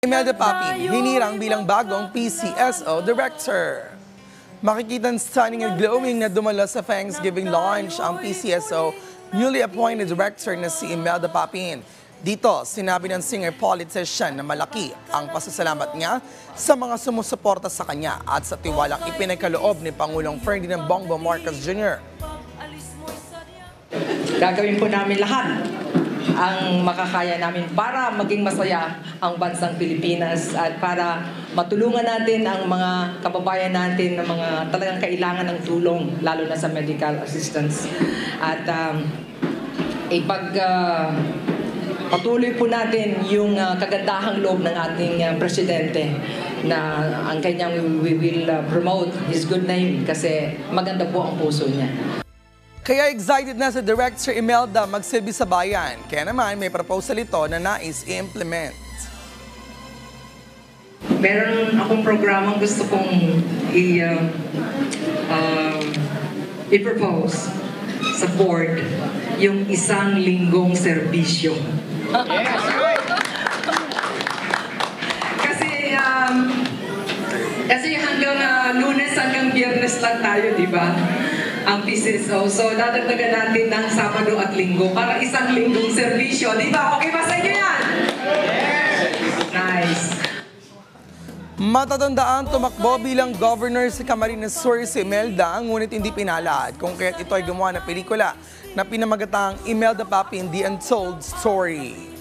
Imelda Papin, hinirang bilang bagong PCSO Director. Makikitang stunning and glowing na dumalo sa Thanksgiving launch ang PCSO newly appointed director na si Imelda Papin. Dito, sinabi ng singer politician na malaki ang pasasalamat niya sa mga sumusuporta sa kanya at sa tiwalang ipinagkaloob ni Pangulong Ferdinand Bongbong Marcos Jr. Gagawin po namin lahat ang makakaya namin para maging masaya ang bansang Pilipinas at para matulungan natin ang mga kababayan natin na mga talagang kailangan ng tulong, lalo na sa medical assistance. At patuloy po natin yung kagandahang loob ng ating presidente na ang kanyang we will promote his good name kasi maganda po ang puso niya. Kaya excited na sa Director Imelda magsilbi sa bayan. Kaya naman may proposal ito na nais i-implement. Meron akong programang gusto kong i-propose sa board, yung isang linggong serbisyo. Kasi hanggang Lunes hanggang Biyernes lang tayo, di ba? Ang PCSO. So, dadagdagan natin ng Sabado at Linggo para isang linggong serbisyo. Di ba? Okay ba sa inyo yan? Yes! Nice. Matatandaan tumakbo bilang governor sa Camarines Sur si Imelda, ngunit hindi pinalad kung kaya't ito ay gumawa ng pelikula na pinamagatang Imelda Papin, The Untold Story.